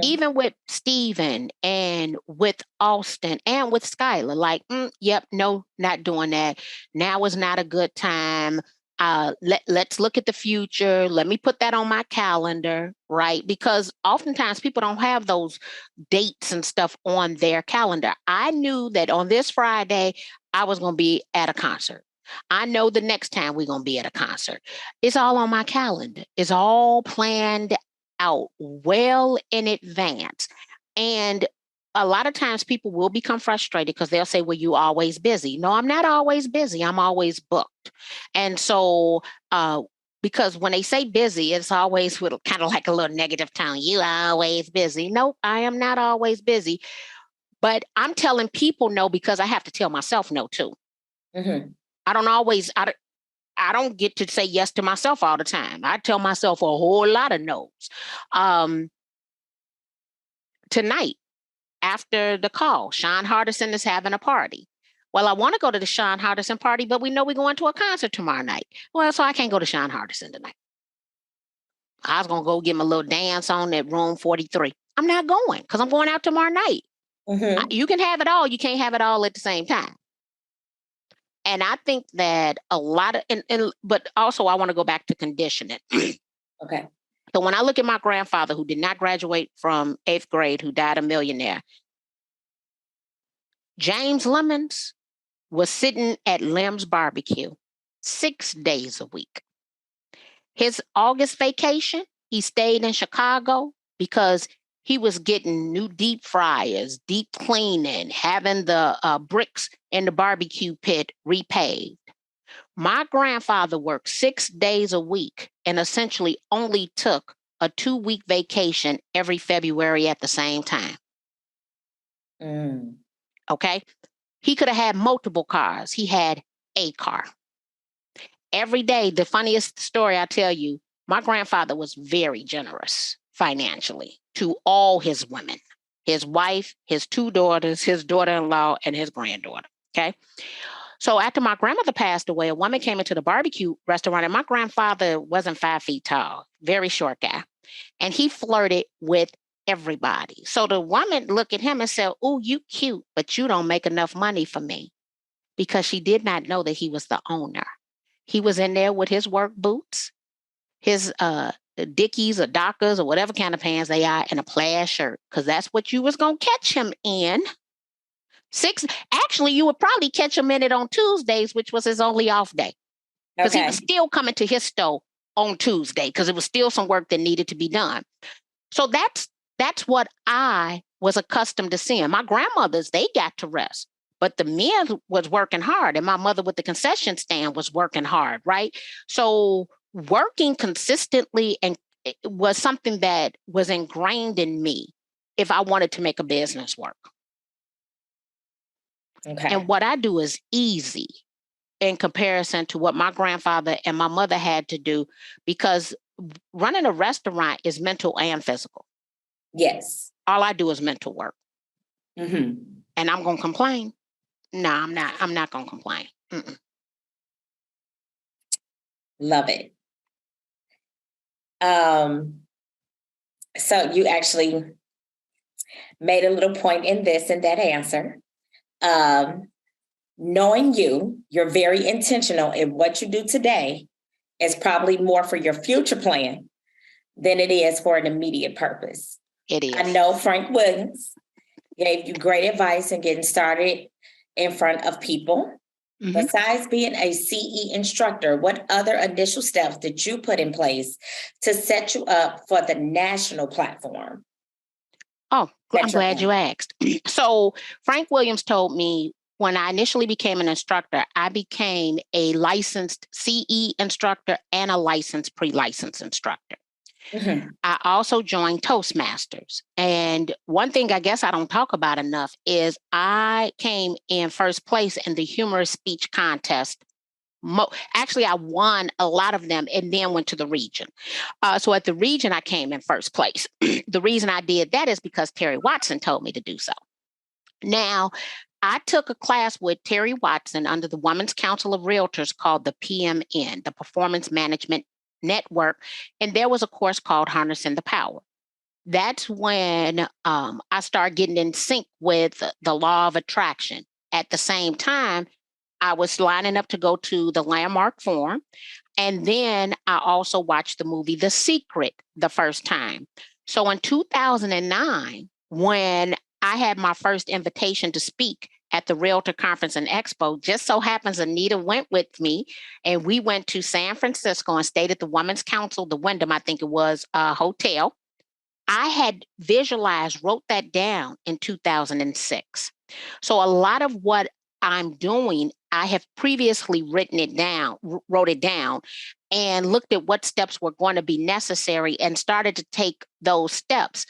even with Steven and with Austin and with Skylar, like, yep, no, not doing that. Now is not a good time. Let's look at the future. Let me put that on my calendar, right? Because oftentimes people don't have those dates and stuff on their calendar. I knew that on this Friday, I was going to be at a concert. I know the next time we're going to be at a concert. It's all on my calendar. It's all planned out well in advance. And a lot of times people will become frustrated because they'll say, well, you always busy. No, I'm not always busy. I'm always booked. And so, because when they say busy, it's always with kind of like a little negative tone. You always busy. No, I am not always busy. But I'm telling people no because I have to tell myself no too. Mm-hmm. I don't get to say yes to myself all the time. I tell myself a whole lot of no's. Tonight, after the call, Sean Hardison is having a party. Well, I want to go to the Sean Hardison party, but we know we're going to a concert tomorrow night. Well, so I can't go to Sean Hardison tonight. I was going to go get my little dance on at room 43. I'm not going because I'm going out tomorrow night. Mm-hmm. You can have it all. You can't have it all at the same time. And I think that a lot of, but also I want to go back to conditioning. Okay. So when I look at my grandfather who did not graduate from 8th grade, who died a millionaire, James Lemons was sitting at Lem's barbecue 6 days a week. His August vacation, he stayed in Chicago because he was getting new deep fryers, deep cleaning, having the bricks in the barbecue pit repaved. My grandfather worked 6 days a week and essentially only took a 2-week vacation every February at the same time. Okay. He could have had multiple cars. He had a car. Every day, the funniest story I tell you, my grandfather was very generous financially to all his women. his wife, his 2 daughters, his daughter-in-law, and his granddaughter. Okay. So after my grandmother passed away, a woman came into the barbecue restaurant, and my grandfather wasn't 5 feet tall, very short guy. And he flirted with everybody. So the woman looked at him and said, "Oh, you cute, but you don't make enough money for me," because she did not know that he was the owner. He was in there with his work boots, his Dickies or Dockers or whatever kind of pants they are, and a plaid shirt, because that's what you was going to catch him in. Actually, you would probably catch him in it on Tuesdays, which was his only off day, because he was still coming to his store on Tuesday because it was still some work that needed to be done. So that's what I was accustomed to seeing. My grandmothers, they got to rest, but the men was working hard, and my mother with the concession stand was working hard, right? So working consistently and it was something that was ingrained in me if I wanted to make a business work. Okay. And what I do is easy in comparison to what my grandfather and my mother had to do, because running a restaurant is mental and physical. Yes. All I do is mental work. Mm-hmm. And I'm going to complain? No, I'm not. I'm not going to complain. Mm-mm. Love it. So you actually made a little point in that answer. Knowing you're very intentional in what you do today is probably more for your future plan than it is for an immediate purpose. It is. I know Frank Williams gave you great advice in getting started in front of people. Mm-hmm. Besides being a CE instructor, what other initial steps did you put in place to set you up for the national platform? Oh, I'm glad you asked. So Frank Williams told me when I initially became an instructor, I became a licensed CE instructor and a licensed pre-licensed instructor. Mm-hmm. I also joined Toastmasters. And one thing I guess I don't talk about enough is I came in first place in the humorous speech contest. Actually, I won a lot of them and then went to the region. So at the region, I came in first place. The reason I did that is because Terry Watson told me to do so. Now, I took a class with Terry Watson under the Women's Council of Realtors called the PMN, the Performance Management Network. And there was a course called Harnessing the Power. That's when I started getting in sync with the law of attraction. At the same time, I was lining up to go to the Landmark Forum. And then I also watched the movie The Secret the first time. So in 2009, when I had my first invitation to speak at the Realtor Conference and Expo, just so happens Anita went with me, and we went to San Francisco and stayed at the Women's Council, the Wyndham, I think it was, hotel. I had visualized, wrote that down in 2006. So a lot of what I'm doing, I have previously wrote it down, and looked at what steps were going to be necessary and started to take those steps.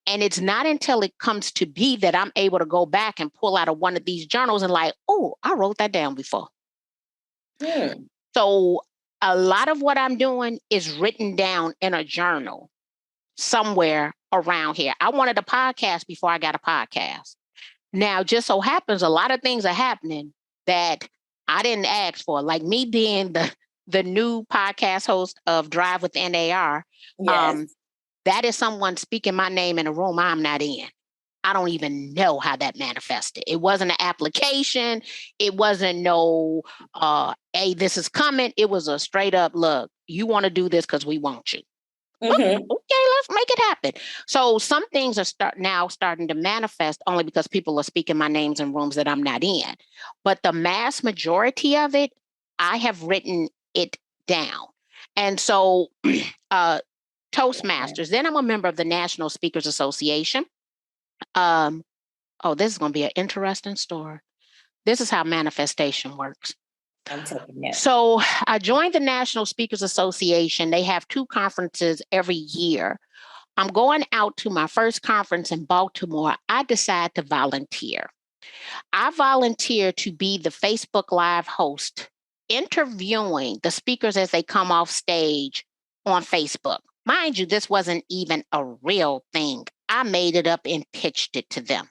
And it's not until it comes to be that I'm able to go back and pull out of one of these journals and like, oh, I wrote that down before. So a lot of what I'm doing is written down in a journal somewhere around here. I wanted a podcast before I got a podcast. Now, just so happens a lot of things are happening that I didn't ask for, like me being the new podcast host of Drive with NAR. Yes. That is someone speaking my name in a room I'm not in. I don't even know how that manifested. It wasn't an application. It wasn't no, hey, this is coming. It was a straight up, look, you want to do this because we want you. Mm-hmm. Okay, let's make it happen. So some things are starting to manifest only because people are speaking my names in rooms that I'm not in. But the mass majority of it, I have written it down. And so Toastmasters. Then I'm a member of the National Speakers Association. This is going to be an interesting story. This is how manifestation works. I'm taking it. So I joined the National Speakers Association. They have 2 conferences every year. I'm going out to my first conference in Baltimore. I decide to volunteer. I volunteer to be the Facebook Live host, interviewing the speakers as they come off stage on Facebook. Mind you, this wasn't even a real thing I made it up and pitched it to them.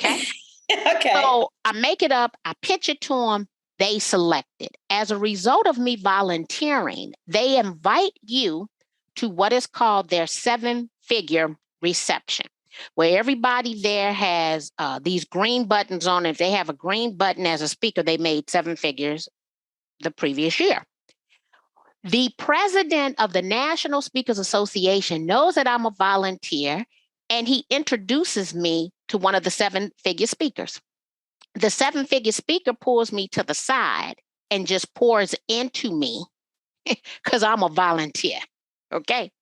Okay. Okay. So I make it up, I pitch it to them, they select it. As a result of me volunteering, they invite you to what is called their 7-figure reception, where everybody there has these green buttons on it. If they have a green button as a speaker, they made 7 figures the previous year. The president of the National Speakers Association knows that I'm a volunteer, and he introduces me to one of the 7-figure speakers. The 7-figure speaker pulls me to the side and just pours into me because I'm a volunteer. Okay.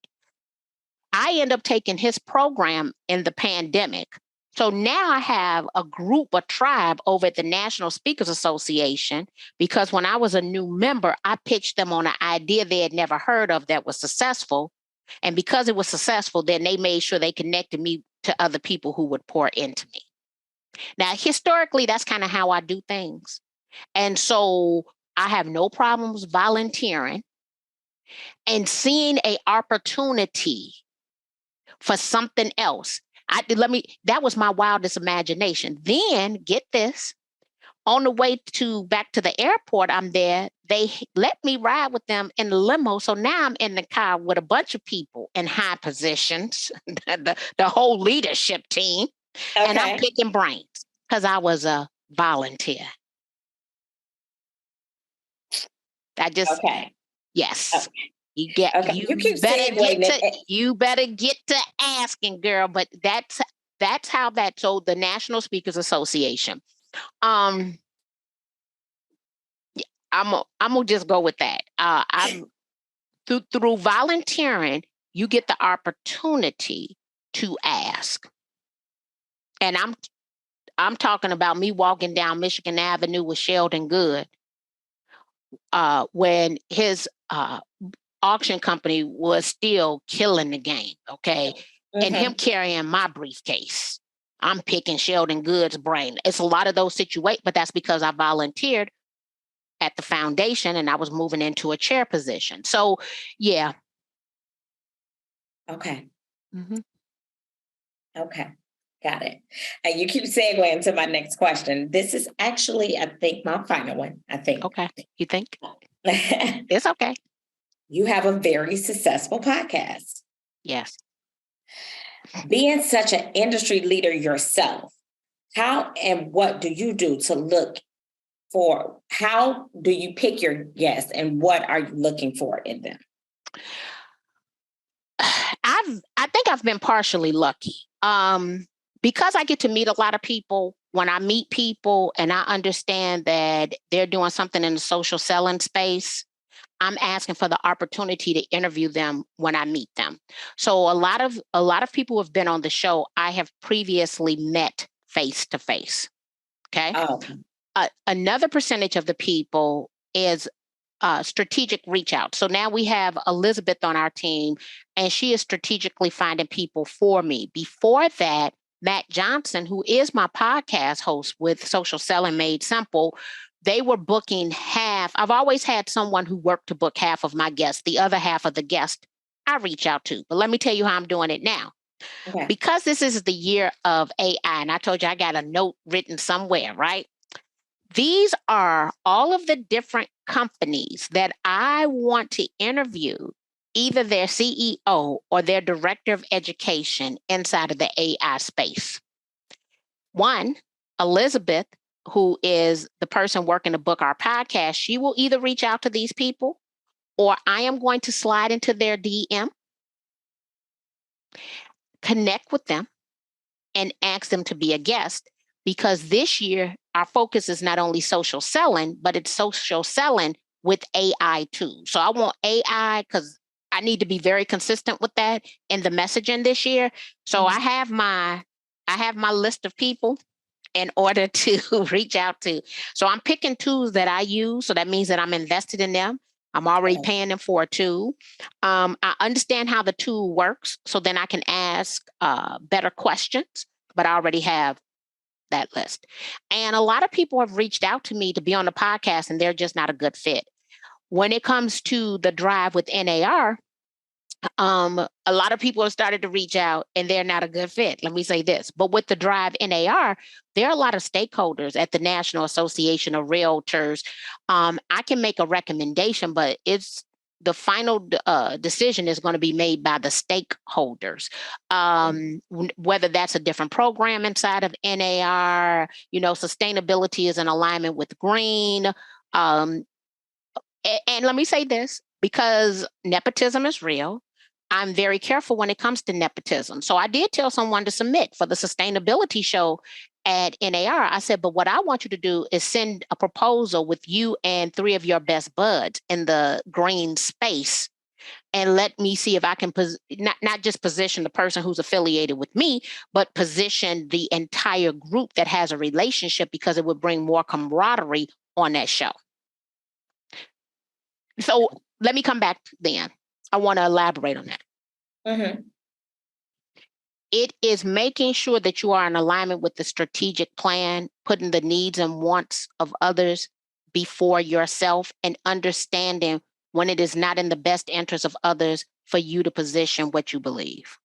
I end up taking his program in the pandemic. So now I have a group, a tribe over at the National Speakers Association, because when I was a new member, I pitched them on an idea they had never heard of that was successful. And because it was successful, then they made sure they connected me to other people who would pour into me. Now, historically, that's kind of how I do things. And so I have no problems volunteering and seeing an opportunity for something else. That was my wildest imagination. Then get this, on the way back to the airport, I'm there. They let me ride with them in the limo. So now I'm in the car with a bunch of people in high positions, the whole leadership team. Okay. And I'm picking brains because I was a volunteer. Yes. Okay. You keep you better get to asking, girl. But that's how that. So the National Speakers Association. I'm gonna just go with that. I'm through volunteering, you get the opportunity to ask, and I'm talking about me walking down Michigan Avenue with Sheldon Good when his auction company was still killing the game, okay? Mm-hmm. And him carrying my briefcase. I'm picking Sheldon Good's brain. It's a lot of those situations, but that's because I volunteered at the foundation and I was moving into a chair position. So, yeah. Okay. Mm-hmm. Okay. Got it. And you keep segueing to my next question. This is actually, I think, my final one. I think. Okay. You think? It's okay. You have a very successful podcast. Yes. Being such an industry leader yourself, how and what do you do to look for? How do you pick your guests and what are you looking for in them? I think I've been partially lucky. Because I get to meet a lot of people. When I meet people and I understand that they're doing something in the social selling space, I'm asking for the opportunity to interview them when I meet them. So a lot of people who have been on the show, I have previously met face to face. Okay. Oh. Another percentage of the people is strategic reach out. So now we have Elizabeth on our team, and she is strategically finding people for me. Before that, Matt Johnson, who is my podcast host with Social Selling Made Simple, they were booking half. I've always had someone who worked to book half of my guests. The other half of the guests I reach out to. But let me tell you how I'm doing it now. Okay. Because this is the year of AI, and I told you I got a note written somewhere, right? These are all of the different companies that I want to interview, either their CEO or their director of education inside of the AI space. One, Elizabeth, who is the person working to book our podcast, she will either reach out to these people or I am going to slide into their DM, connect with them, and ask them to be a guest. Because this year, our focus is not only social selling, but it's social selling with AI too. So I want AI because I need to be very consistent with that in the messaging this year. So I have my list of people in order to reach out to. So I'm picking tools that I use. So that means that I'm invested in them. I'm already paying them for a tool. I understand how the tool works. So then I can ask better questions, but I already have that list. And a lot of people have reached out to me to be on the podcast and they're just not a good fit. When it comes to the drive with NAR, A lot of people have started to reach out and they're not a good fit. Let me say this. But with the Drive NAR, there are a lot of stakeholders at the National Association of Realtors. I can make a recommendation, but it's the final decision is going to be made by the stakeholders. Whether that's a different program inside of NAR, sustainability is in alignment with green. And let me say this, because nepotism is real. I'm very careful when it comes to nepotism. So I did tell someone to submit for the sustainability show at NAR. I said, but what I want you to do is send a proposal with you and 3 of your best buds in the green space, and let me see if I can not just position the person who's affiliated with me, but position the entire group that has a relationship, because it would bring more camaraderie on that show. So let me come back then. I want to elaborate on that. Mm-hmm. It is making sure that you are in alignment with the strategic plan, putting the needs and wants of others before yourself, and understanding when it is not in the best interest of others for you to position what you believe.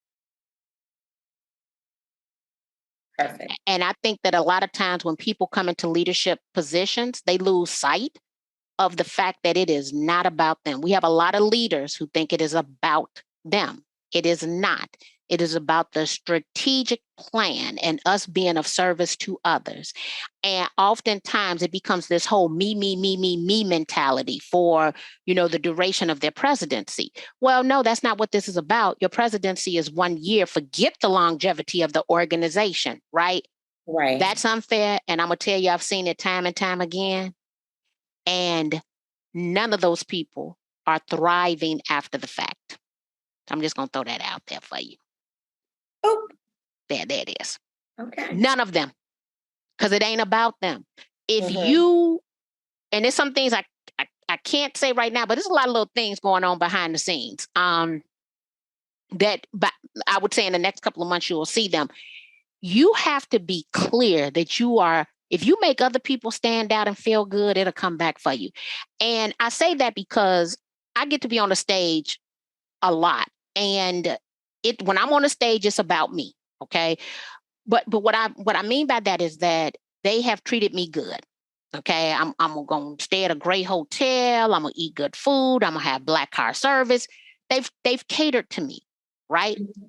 Perfect. And I think that a lot of times when people come into leadership positions, they lose sight of the fact that it is not about them. We have a lot of leaders who think it is about them. It is not. It is about the strategic plan and us being of service to others. And oftentimes it becomes this whole me mentality for, the duration of their presidency. Well, no, that's not what this is about. Your presidency is 1 year. Forget the longevity of the organization, right? Right. That's unfair. And I'm going to tell you, I've seen it time and time again. And none of those people are thriving after the fact. I'm just going to throw that out there for you. Oh, there it is. Okay. None of them, because it ain't about them. If you, and there's some things I can't say right now, but there's a lot of little things going on behind the scenes. But I would say in the next couple of months you will see them. You have to be clear that you are. If you make other people stand out and feel good, it'll come back for you. And I say that because I get to be on the stage a lot, and when I'm on the stage, it's about me. Okay. But what I mean by that is that they have treated me good. Okay. I'm going to stay at a great hotel. I'm going to eat good food. I'm going to have black car service. They've catered to me. Right. Mm-hmm.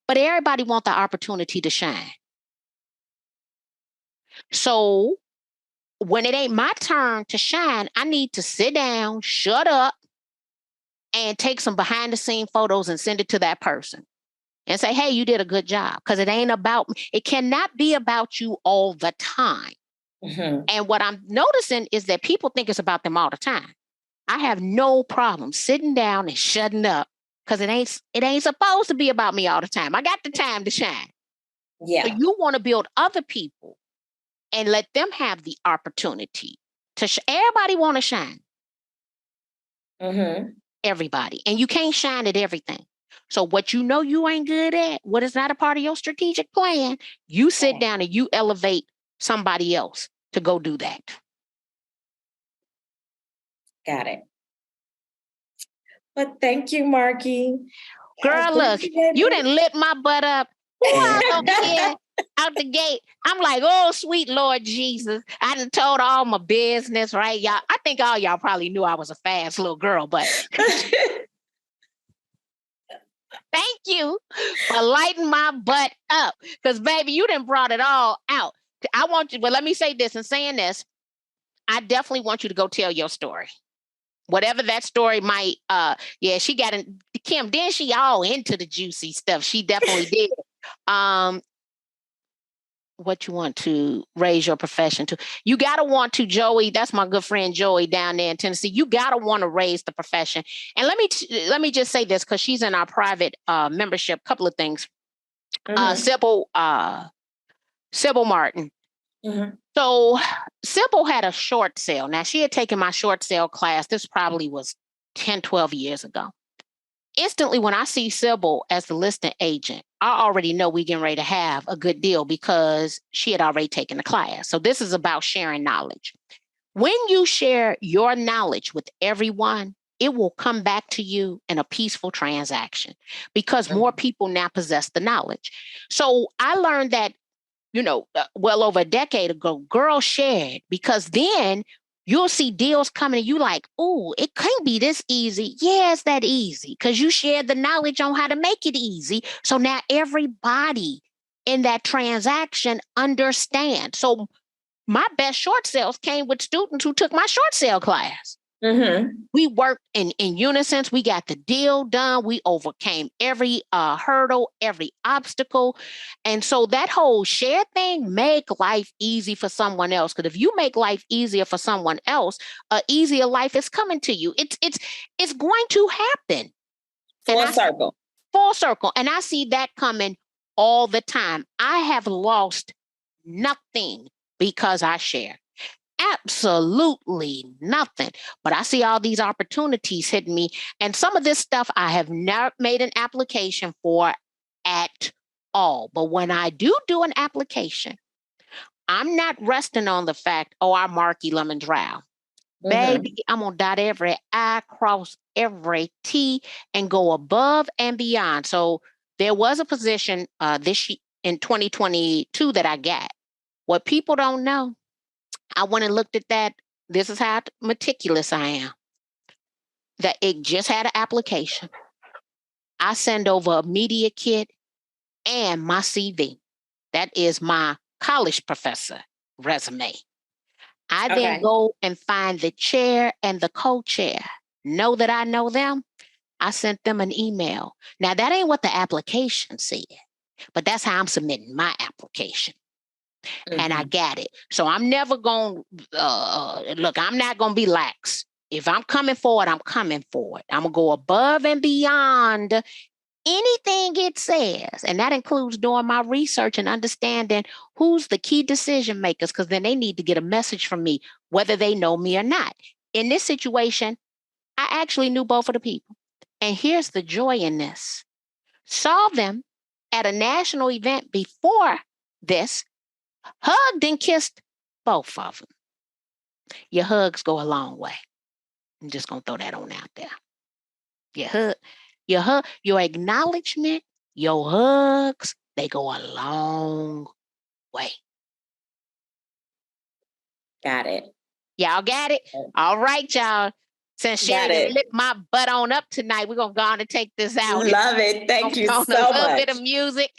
But everybody wants the opportunity to shine. So when it ain't my turn to shine, I need to sit down, shut up, and take some behind the scene photos and send it to that person and say, hey, you did a good job. Because it ain't about me. It cannot be about you all the time. Mm-hmm. And what I'm noticing is that people think it's about them all the time. I have no problem sitting down and shutting up, because it ain't supposed to be about me all the time. I got the time to shine. Yeah. So you want to build other people and let them have the opportunity to everybody want to shine. Mm-hmm. Everybody. And you can't shine at everything. So what you ain't good at, what is not a part of your strategic plan, you sit down and you elevate somebody else to go do that. Got it. Well, thank you, Marky. Girl, look, you done lit my butt up. Over here out the gate. I'm like, oh, sweet Lord Jesus. I done told all my business, right? Y'all, I think all y'all probably knew I was a fast little girl, but thank you for lighting my butt up. Because, baby, you done brought it all out. I want you, well, let me say this, in saying this, I definitely want you to go tell your story. Whatever that story might, she got in, Kim, then she all into the juicy stuff. She definitely did. What you want to raise your profession to. You got to want to, Joey. That's my good friend, Joey, down there in Tennessee. You got to want to raise the profession. And let me just say this, because she's in our private membership, couple of things. Mm-hmm. Sybil Martin. Mm-hmm. So Sybil had a short sale. Now, she had taken my short sale class. This probably was 10, 12 years ago. Instantly, when I see Sybil as the listing agent, I already know we're getting ready to have a good deal, because she had already taken the class. So this is about sharing knowledge. When you share your knowledge with everyone, it will come back to you in a peaceful transaction because more people now possess the knowledge. So I learned that, well over a decade ago, girls shared, because then you'll see deals coming and you like, oh, it can't be this easy. Yeah, it's that easy because you shared the knowledge on how to make it easy. So now everybody in that transaction understands. So my best short sales came with students who took my short sale class. We worked in unison. We got the deal done. We overcame every hurdle, every obstacle. And so that whole share thing, make life easy for someone else. Because if you make life easier for someone else, an easier life is coming to you. It's going to happen. Full circle. Full circle. And I see that coming all the time. I have lost nothing because I share. Absolutely nothing. But I see all these opportunities hitting me. And some of this stuff I have never made an application for at all. But when I do an application, I'm not resting on the fact, I marquee Lemons-Ryhal. Baby, I'm going to dot every I, cross every T, and go above and beyond. So there was a position in 2022 that I got. What people don't know, I went and looked at that. This is how meticulous I am. That it just had an application. I send over a media kit and my CV. That is my college professor resume. I then go and find the chair and the co-chair. Know that I know them. I sent them an email. Now, that ain't what the application said, but that's how I'm submitting my application. And I got it. So I'm never going to, look, I'm not going to be lax. If I'm coming forward, I'm coming forward. I'm going to go above and beyond anything it says. And that includes doing my research and understanding who's the key decision makers, because then they need to get a message from me, whether they know me or not. In this situation, I actually knew both of the people. And here's the joy in this. Saw them at a national event before this, hugged and kissed both of them. Your hugs go a long way. I'm just going to throw that on out there. Your acknowledgement, your hugs, they go a long way. Got it. Y'all got it? All right, y'all. Since Sherri lit my butt on up tonight, we're going to go on and take this out. Love it. Thank you so much. A little bit of music.